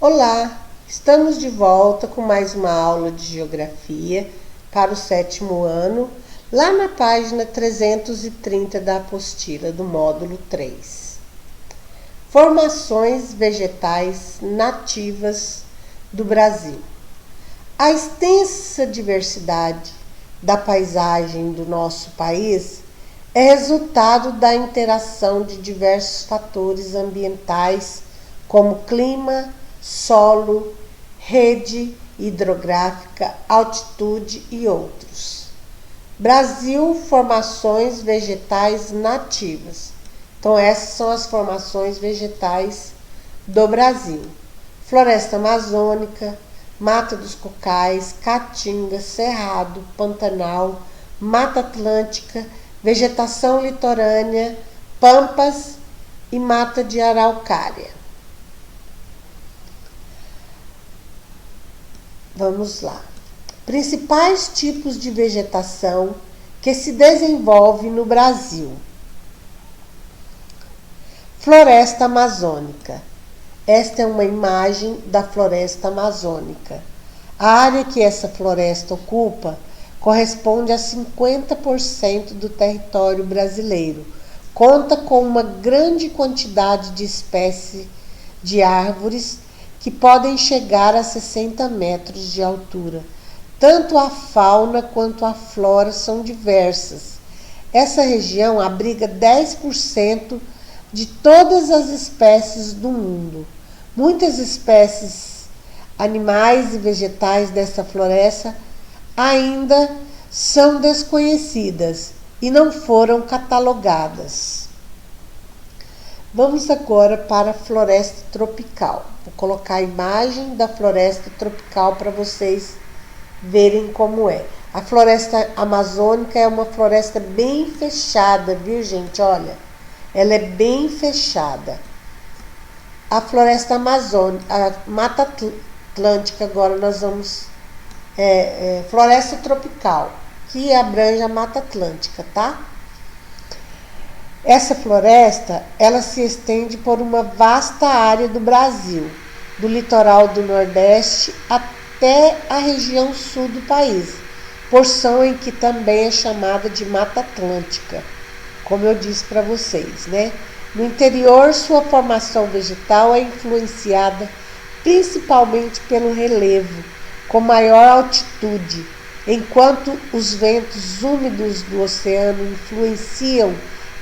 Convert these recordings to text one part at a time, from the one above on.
Olá, estamos de volta com mais uma aula de Geografia para o 7º ano, lá na página 330 da apostila do módulo 3. Formações vegetais nativas do Brasil. A extensa diversidade da paisagem do nosso país é resultado da interação de diversos fatores ambientais, como clima, solo, rede hidrográfica, altitude e outros. Brasil, formações vegetais nativas. Então, essas são as formações vegetais do Brasil: floresta amazônica, mata dos cocais, caatinga, cerrado, pantanal, mata atlântica, vegetação litorânea, pampas e mata de araucária. Vamos lá. Principais tipos de vegetação que se desenvolve no Brasil. Floresta amazônica. Esta é uma imagem da floresta amazônica. A área que essa floresta ocupa corresponde a 50% do território brasileiro. Conta com uma grande quantidade de espécies de árvores que podem chegar a 60 metros de altura. Tanto a fauna quanto a flora são diversas. Essa região abriga 10% de todas as espécies do mundo. Muitas espécies animais e vegetais dessa floresta ainda são desconhecidas e não foram catalogadas. Vamos agora para a floresta tropical. Vou colocar a imagem da floresta tropical para vocês verem como é. A floresta amazônica é uma floresta bem fechada, viu, gente? Olha, ela é bem fechada. A floresta amazônica, a mata atlântica, agora nós vamos... floresta tropical, que abrange a mata atlântica, tá? Essa floresta, ela se estende por uma vasta área do Brasil, do litoral do Nordeste até a região sul do país, porção em que também é chamada de Mata Atlântica, como eu disse para vocês, né? No interior, sua formação vegetal é influenciada principalmente pelo relevo, com maior altitude, enquanto os ventos úmidos do oceano influenciam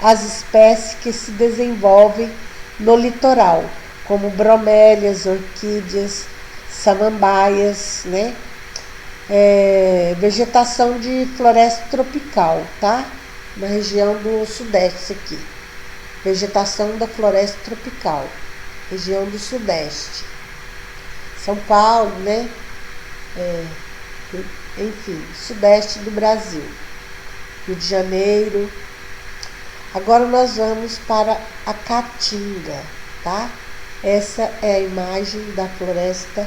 as espécies que se desenvolvem no litoral, como bromélias, orquídeas, samambaias, né? Vegetação de floresta tropical, tá? Na região do sudeste aqui. Vegetação da floresta tropical, região do sudeste. São Paulo, né? Enfim, sudeste do Brasil. Rio de Janeiro. Agora nós vamos para a caatinga, tá? Essa é a imagem da floresta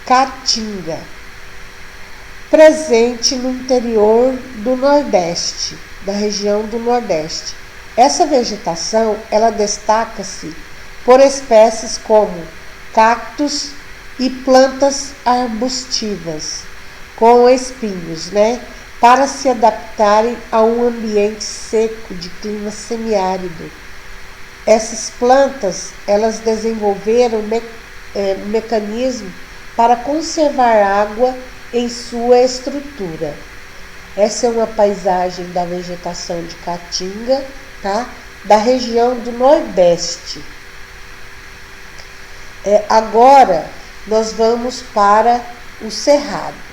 caatinga, presente no interior do Nordeste, da região do Nordeste. Essa vegetação, ela destaca-se por espécies como cactos e plantas arbustivas com espinhos, né? Para se adaptarem a um ambiente seco de clima semiárido. Essas plantas, elas desenvolveram um mecanismo para conservar água em sua estrutura. Essa é uma paisagem da vegetação de caatinga, tá? Da região do Nordeste. Agora, nós vamos para o Cerrado.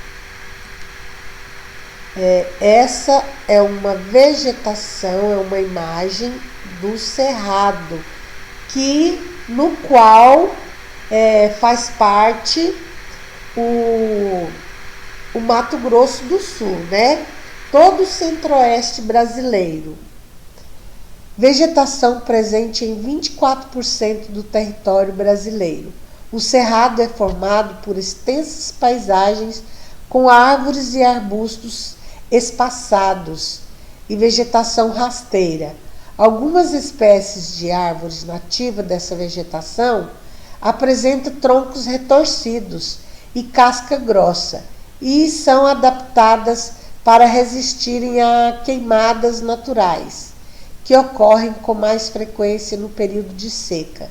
Essa é uma vegetação, é uma imagem do Cerrado, no qual faz parte o Mato Grosso do Sul, né? Todo o centro-oeste brasileiro. Vegetação presente em 24% do território brasileiro. O Cerrado é formado por extensas paisagens com árvores e arbustos espaçados e vegetação rasteira. Algumas espécies de árvores nativas dessa vegetação apresenta troncos retorcidos e casca grossa e são adaptadas para resistirem a queimadas naturais, que ocorrem com mais frequência no período de seca,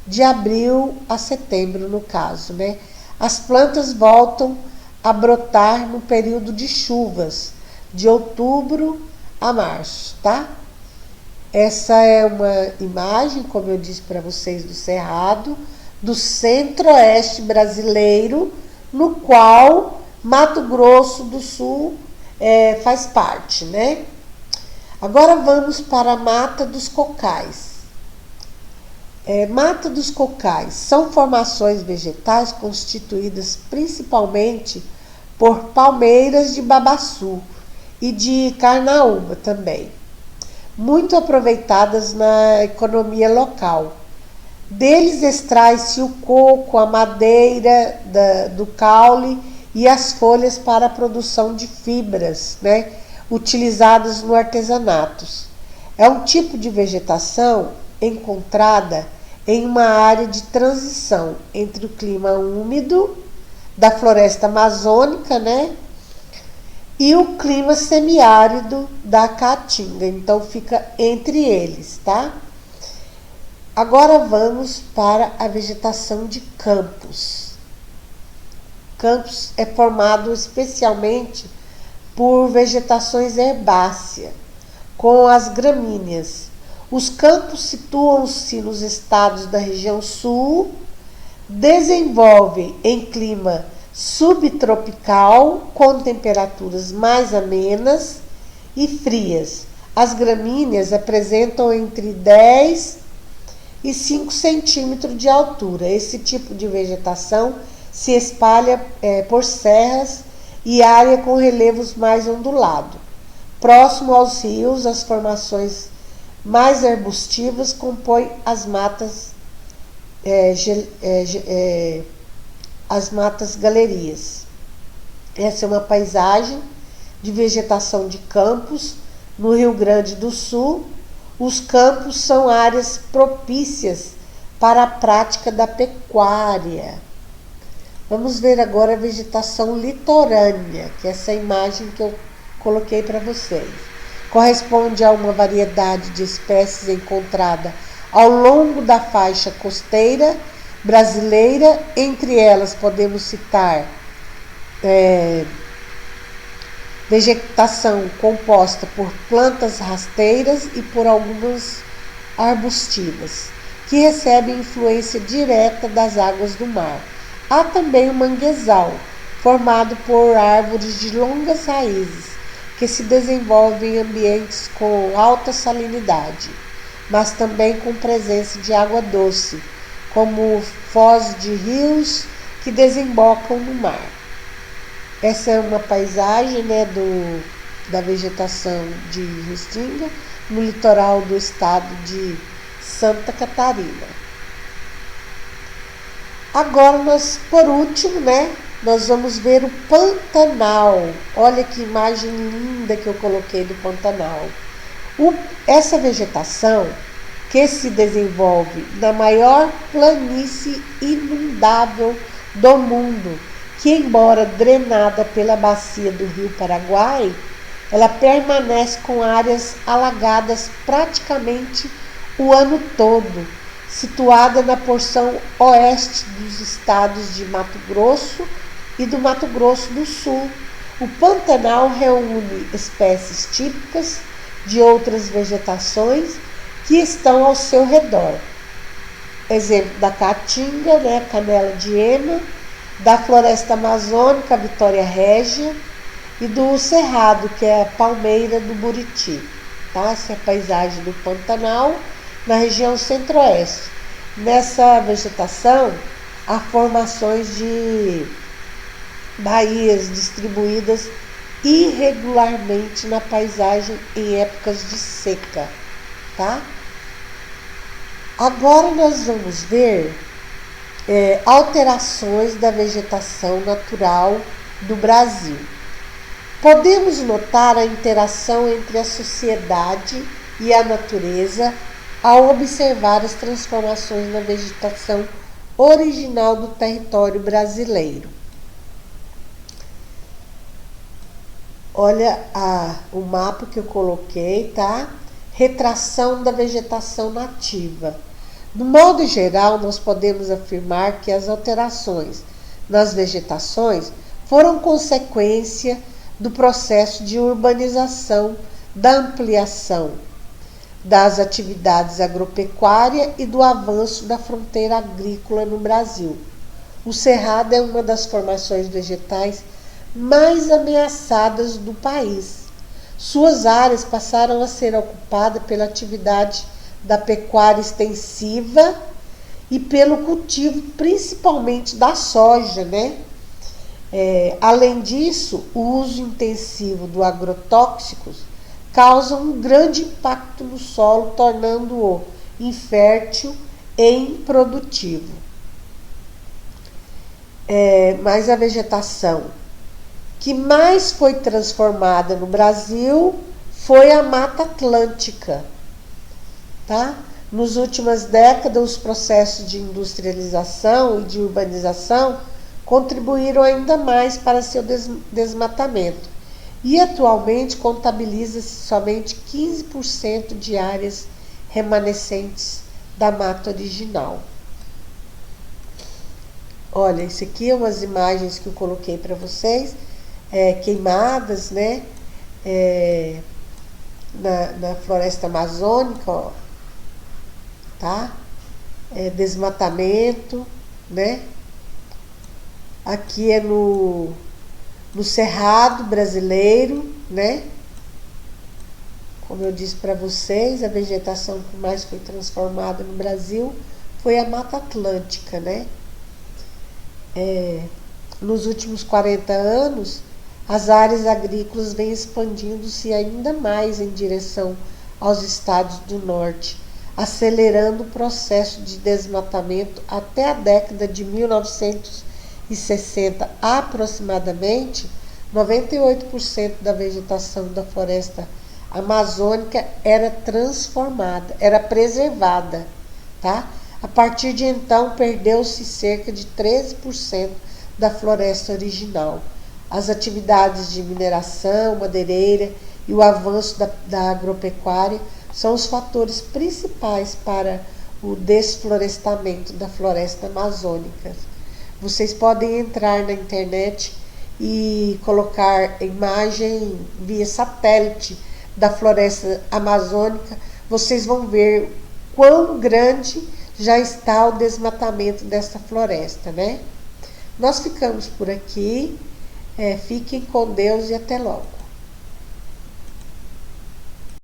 de abril a setembro no caso, né? As plantas voltam a brotar no período de chuvas, de outubro a março, tá? Essa é uma imagem, como eu disse para vocês, do Cerrado, do centro-oeste brasileiro, no qual Mato Grosso do Sul faz parte, né? Agora vamos para a Mata dos Cocais. Mata dos Cocais são formações vegetais constituídas principalmente por palmeiras de babaçu e de carnaúba também, muito aproveitadas na economia local. Deles extrai-se o coco, a madeira do caule e as folhas para a produção de fibras, né, utilizadas no artesanato. É um tipo de vegetação encontrada em uma área de transição entre o clima úmido da floresta amazônica, né, e o clima semiárido da Caatinga. Então fica entre eles, tá? Agora vamos para a vegetação de campos. Campos é formado especialmente por vegetações herbáceas, com as gramíneas. Os campos situam-se nos estados da região sul, desenvolvem em clima subtropical, com temperaturas mais amenas e frias. As gramíneas apresentam entre 10 e 5 centímetros de altura. Esse tipo de vegetação se espalha por serras e área com relevos mais ondulados. Próximo aos rios, as formações mais arbustivas compõem as matas galerias. Essa é uma paisagem de vegetação de campos no Rio Grande do Sul. Os campos são áreas propícias para a prática da pecuária. Vamos ver agora a vegetação litorânea, que é essa imagem que eu coloquei para vocês. Corresponde a uma variedade de espécies encontrada ao longo da faixa costeira brasileira. Entre elas podemos citar vegetação composta por plantas rasteiras e por algumas arbustivas, que recebem influência direta das águas do mar. Há também o manguezal, formado por árvores de longas raízes, que se desenvolvem em ambientes com alta salinidade, mas também com presença de água doce, como foz de rios que desembocam no mar. Essa é uma paisagem, né, da vegetação de Restinga, no litoral do estado de Santa Catarina. Agora, por último, né, nós vamos ver o Pantanal. Olha que imagem linda que eu coloquei do Pantanal. Essa vegetação que se desenvolve na maior planície inundável do mundo, que embora drenada pela bacia do Rio Paraguai, ela permanece com áreas alagadas praticamente o ano todo, situada na porção oeste dos estados de Mato Grosso e do Mato Grosso do Sul. O Pantanal reúne espécies típicas de outras vegetações que estão ao seu redor. Exemplo da Caatinga, né, Canela de Ema, da Floresta Amazônica, Vitória Régia, e do Cerrado, que é a Palmeira do Buriti. Tá? Essa é a paisagem do Pantanal, na região centro-oeste. Nessa vegetação, há formações de baías distribuídas irregularmente na paisagem em épocas de seca. Tá? Agora nós vamos ver alterações da vegetação natural do Brasil. Podemos notar a interação entre a sociedade e a natureza ao observar as transformações na vegetação original do território brasileiro. Olha o mapa que eu coloquei, tá? Retração da vegetação nativa. No modo geral, nós podemos afirmar que as alterações nas vegetações foram consequência do processo de urbanização, da ampliação das atividades agropecuárias e do avanço da fronteira agrícola no Brasil. O cerrado é uma das formações vegetais mais ameaçadas do país. Suas áreas passaram a ser ocupadas pela atividade da pecuária extensiva e pelo cultivo principalmente da soja, né? Além disso, o uso intensivo do agrotóxicos causa um grande impacto no solo, tornando-o infértil e improdutivo. Mas a vegetação que mais foi transformada no Brasil foi a Mata Atlântica, tá? Nas últimas décadas, os processos de industrialização e de urbanização contribuíram ainda mais para seu desmatamento e atualmente contabiliza-se somente 15% de áreas remanescentes da mata original. Olha, isso aqui é umas imagens que eu coloquei para vocês, queimadas, né? Na floresta amazônica, ó, tá? Desmatamento, né? Aqui é no Cerrado brasileiro, né? Como eu disse para vocês, a vegetação que mais foi transformada no Brasil foi a Mata Atlântica, né? Nos últimos 40 anos, as áreas agrícolas vêm expandindo-se ainda mais em direção aos estados do norte, acelerando o processo de desmatamento até a década de 1960, aproximadamente 98% da vegetação da floresta amazônica era transformada, era preservada, tá? A partir de então, perdeu-se cerca de 13% da floresta original. As atividades de mineração, madeireira e o avanço da agropecuária são os fatores principais para o desflorestamento da floresta amazônica. Vocês podem entrar na internet e colocar imagem via satélite da floresta amazônica. Vocês vão ver quão grande já está o desmatamento dessa floresta, né? Nós ficamos por aqui. Fiquem com Deus e até logo.